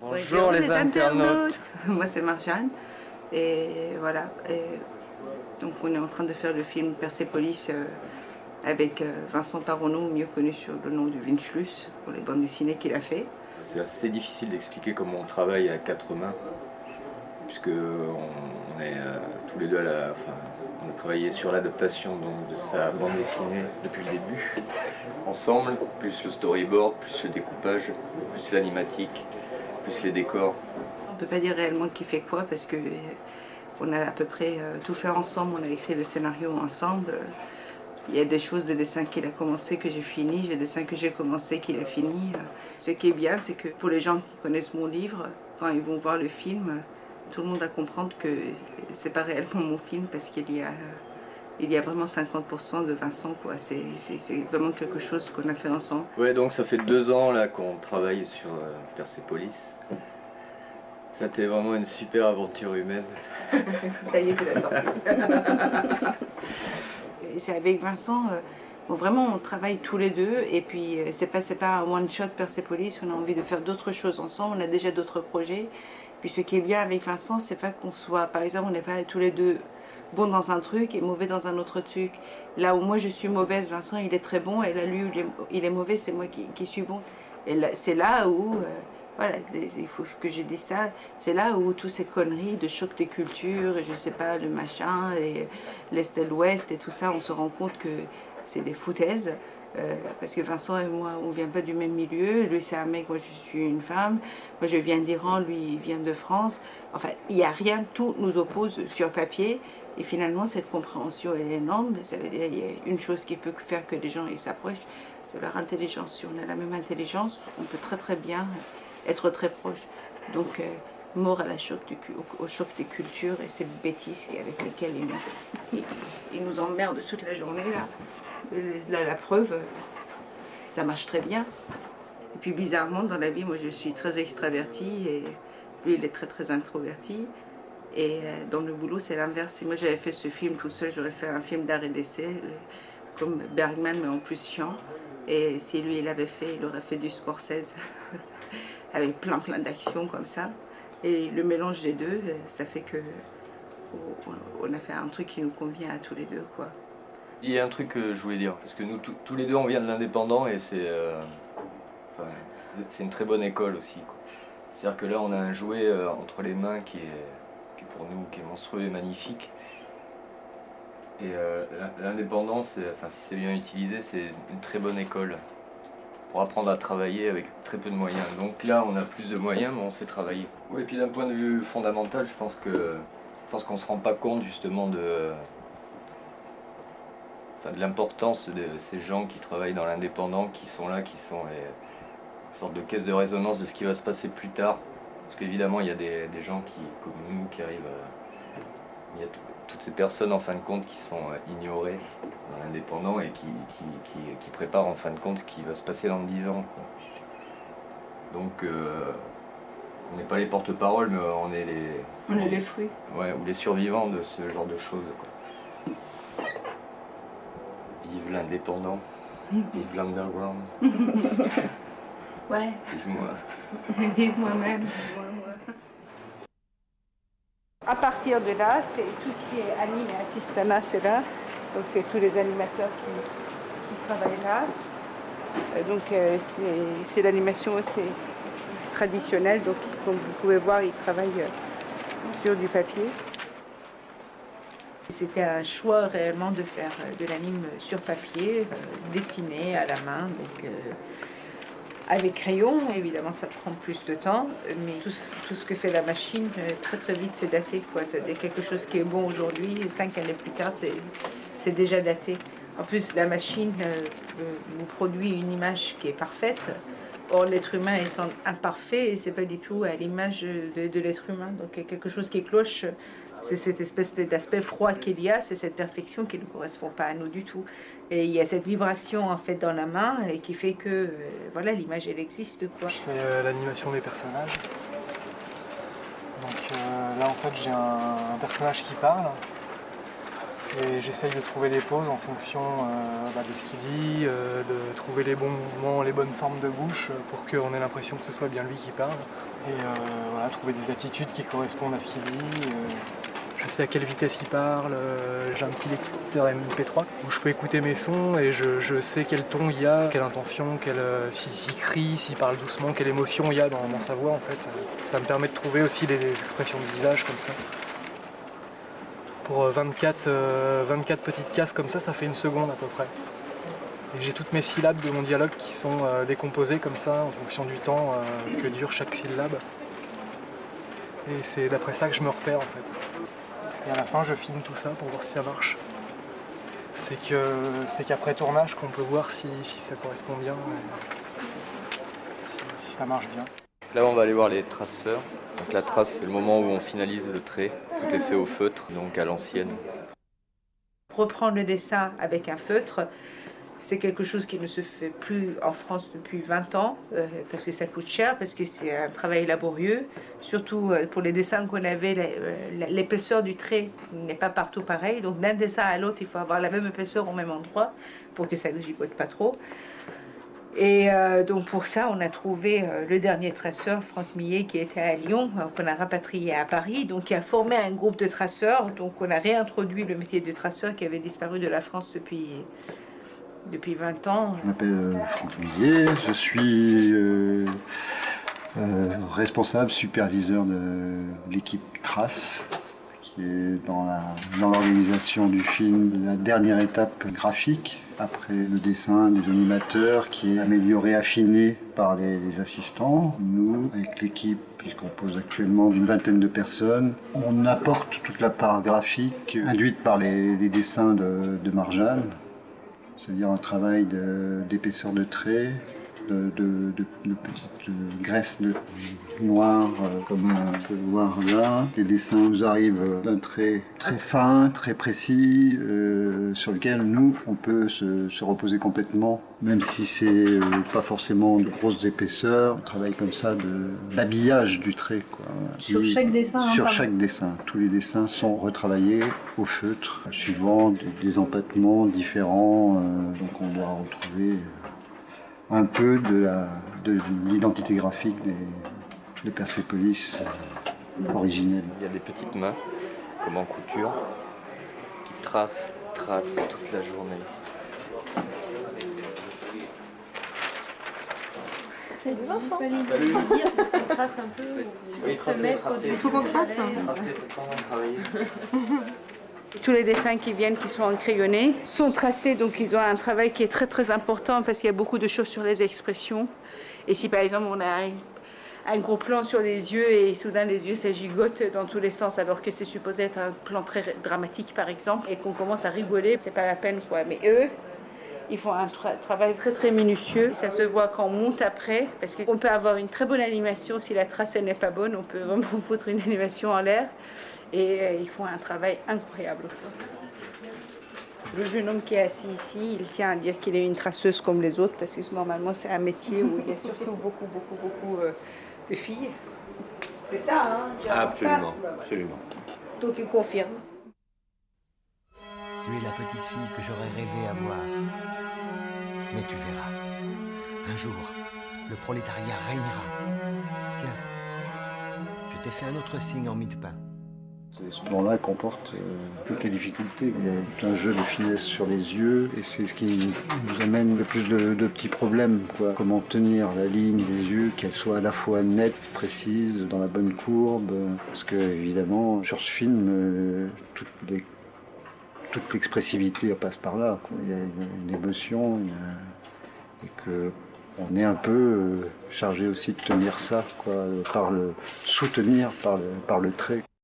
Bonjour les internautes. Moi c'est Marjane et voilà. Donc on est en train de faire le film Persépolis avec Vincent Paronneau, mieux connu sur le nom de Vincelus, pour les bandes dessinées qu'il a fait. C'est assez difficile d'expliquer comment on travaille à quatre mains, puisque on est tous les deux on a travaillé sur l'adaptation de sa bande dessinée depuis le début, ensemble, plus le storyboard, plus le découpage, plus l'animatique, plus les décors. On ne peut pas dire réellement qui fait quoi parce que on a à peu près tout fait ensemble, on a écrit le scénario ensemble. Il y a des choses, des dessins qu'il a commencé que j'ai fini, j'ai des dessins que j'ai commencé qu'il a fini. Ce qui est bien, c'est que pour les gens qui connaissent mon livre, quand ils vont voir le film, tout le monde va comprendre que c'est pas réellement mon film parce qu'il y a vraiment 50% de Vincent, quoi. C'est vraiment quelque chose qu'on a fait ensemble. Ouais, donc ça fait 2 ans là qu'on travaille sur Persépolis. Ça a été vraiment une super aventure humaine. Ça y est, tu l'as sorti. C'est avec Vincent, bon, vraiment on travaille tous les deux et puis c'est pas un one shot Persépolis, on a envie de faire d'autres choses ensemble, on a déjà d'autres projets. Puis ce qui est bien avec Vincent, c'est pas qu'on soit, par exemple, on n'est pas tous les deux bons dans un truc et mauvais dans un autre truc. Là où moi je suis mauvaise, Vincent il est très bon, et là lui il est mauvais, c'est moi qui suis bon. Et c'est là où voilà, il faut que je dise ça. C'est là où toutes ces conneries de choc des cultures, et je sais pas, le machin, et l'Est et l'Ouest, et tout ça, on se rend compte que c'est des foutaises. Parce que Vincent et moi, on vient pas du même milieu. Lui, c'est un mec, moi, je suis une femme. Moi, je viens d'Iran, lui, il vient de France. Enfin, il n'y a rien, tout nous oppose sur papier. Et finalement, cette compréhension, elle est énorme. Ça veut dire qu'il y a une chose qui peut faire que les gens s'approchent, c'est leur intelligence. Si on a la même intelligence, on peut très très bien être très proche. Donc, mort à au choc des cultures et ces bêtises avec lesquelles ils nous emmerdent toute la journée, là. La preuve, ça marche très bien. Et puis bizarrement, dans la vie, moi je suis très extravertie et lui il est très très introverti. Et dans le boulot, c'est l'inverse. Si moi j'avais fait ce film tout seul, j'aurais fait un film d'arrêt d'essai, comme Bergman, mais en plus chiant. Et si lui il avait fait, il aurait fait du Scorsese, avec plein d'actions comme ça. Et le mélange des deux, ça fait que on a fait un truc qui nous convient à tous les deux, quoi. Il y a un truc que je voulais dire, parce que nous tous les deux on vient de l'indépendant et c'est une très bonne école aussi. C'est-à-dire que là on a un jouet entre les mains qui est pour nous qui est monstrueux et magnifique. Et l'indépendance, si c'est bien utilisé, c'est une très bonne école pour apprendre à travailler avec très peu de moyens. Donc là on a plus de moyens mais on sait travailler. Oui, et puis d'un point de vue fondamental, je pense qu'on se rend pas compte justement de l'importance de ces gens qui travaillent dans l'indépendant, qui sont là, qui sont une sorte de caisse de résonance de ce qui va se passer plus tard. Parce qu'évidemment, il y a des gens comme nous qui arrivent. Il y a toutes ces personnes en fin de compte qui sont ignorées dans l'indépendant et qui préparent en fin de compte ce qui va se passer dans 10 ans, quoi. Donc, on n'est pas les porte-paroles, mais on est les fruits. Ouais, ou les survivants de ce genre de choses, quoi. Vive l'indépendant, vive l'underground. Ouais. Vive moi. Vive moi-même. À partir de là, c'est tout ce qui est anime et assistana, c'est là. Donc c'est tous les animateurs qui travaillent là. Donc c'est l'animation, c'est traditionnel. Donc comme vous pouvez voir, ils travaillent sur du papier. C'était un choix réellement de faire de l'anime sur papier, dessiné à la main, donc avec crayon. Évidemment, ça prend plus de temps, mais tout ce que fait la machine, très très vite, c'est daté, quoi. C'est quelque chose qui est bon aujourd'hui, et 5 années plus tard, c'est déjà daté. En plus, la machine vous produit une image qui est parfaite. Or, l'être humain étant imparfait, et c'est pas du tout à l'image de l'être humain. Donc, il y a quelque chose qui cloche. C'est cette espèce d'aspect froid qu'il y a, c'est cette perfection qui ne correspond pas à nous du tout. Et il y a cette vibration en fait dans la main et qui fait que voilà, l'image elle existe, quoi. Je fais l'animation des personnages. Donc là en fait j'ai un personnage qui parle et j'essaye de trouver des pauses en fonction de ce qu'il dit, de trouver les bons mouvements, les bonnes formes de bouche pour qu'on ait l'impression que ce soit bien lui qui parle. Et voilà, trouver des attitudes qui correspondent à ce qu'il dit. Je sais à quelle vitesse il parle, j'ai un petit lecteur MP3 où je peux écouter mes sons et je sais quel ton il y a, quelle intention, s'il crie, s'il parle doucement, quelle émotion il y a dans sa voix en fait. Ça me permet de trouver aussi des expressions de visage comme ça. Pour 24 petites cases comme ça fait 1 seconde à peu près. Et j'ai toutes mes syllabes de mon dialogue qui sont décomposées comme ça en fonction du temps que dure chaque syllabe. Et c'est d'après ça que je me repère en fait. Et à la fin, je filme tout ça pour voir si ça marche. C'est qu'après tournage qu'on peut voir si ça correspond bien, si ça marche bien. Là, on va aller voir les traceurs. Donc la trace, c'est le moment où on finalise le trait. Tout est fait au feutre, donc à l'ancienne. Reprendre le dessin avec un feutre, c'est quelque chose qui ne se fait plus en France depuis 20 ans, parce que ça coûte cher, parce que c'est un travail laborieux. Surtout pour les dessins qu'on avait, l'épaisseur du trait n'est pas partout pareil. Donc d'un dessin à l'autre, il faut avoir la même épaisseur au même endroit pour que ça ne gigote pas trop. Et donc pour ça, on a trouvé le dernier traceur, Franck Millet, qui était à Lyon, qu'on a rapatrié à Paris, donc qui a formé un groupe de traceurs. Donc on a réintroduit le métier de traceur qui avait disparu de la France depuis 20 ans. Je m'appelle Franck Millet, je suis responsable, superviseur de l'équipe Trace, qui est dans l'organisation du film, la dernière étape graphique, après le dessin des animateurs, qui est amélioré, affiné par les assistants. Nous, avec l'équipe qui se compose actuellement d'une 20aine de personnes, on apporte toute la part graphique induite par les dessins de Marjane, c'est-à-dire un travail d'épaisseur de trait, de petites graisses noires, comme on peut le voir là. Les dessins nous arrivent d'un trait très fin, très précis, sur lequel nous, on peut se reposer complètement, même si c'est pas forcément de grosses épaisseurs. On travaille comme ça d'habillage du trait, quoi. Sur chaque dessin? Sur chaque dessin. Tous les dessins sont retravaillés au feutre, suivant des empattements différents. Donc on doit retrouver un peu de l'identité graphique de Persépolis originelle. Il y a des petites mains, comme en couture, qui tracent toute la journée. C'est de l'enfant. Il fallait lui dire qu'on trace un peu, Il faut qu'on trace. Tous les dessins qui viennent, qui sont encrayonnés, sont tracés, donc ils ont un travail qui est très très important parce qu'il y a beaucoup de choses sur les expressions. Et si par exemple on a un gros plan sur les yeux et soudain les yeux ça gigote dans tous les sens alors que c'est supposé être un plan très dramatique par exemple et qu'on commence à rigoler, c'est pas la peine quoi. Mais eux, ils font un travail très très minutieux. Ça se voit quand on monte après, parce qu'on peut avoir une très bonne animation. Si la trace n'est pas bonne, on peut vraiment foutre une animation en l'air. Et ils font un travail incroyable. Le jeune homme qui est assis ici, il tient à dire qu'il est une traceuse comme les autres, parce que normalement c'est un métier où il y a surtout beaucoup de filles. C'est ça, hein? Absolument, absolument. Donc il confirme. Tu es la petite fille que j'aurais rêvé avoir. Mais tu verras, un jour, le prolétariat régnera. Tiens, je t'ai fait un autre signe en mie de pain. Ce plan-là comporte toutes les difficultés. Il y a tout un jeu de finesse sur les yeux et c'est ce qui nous amène le plus de petits problèmes, quoi. Comment tenir la ligne des yeux, qu'elle soit à la fois nette, précise, dans la bonne courbe. Parce que évidemment, sur ce film, toute l'expressivité passe par là, quoi. Il y a une émotion et que on est un peu chargé aussi de tenir ça, quoi, soutenir par le trait.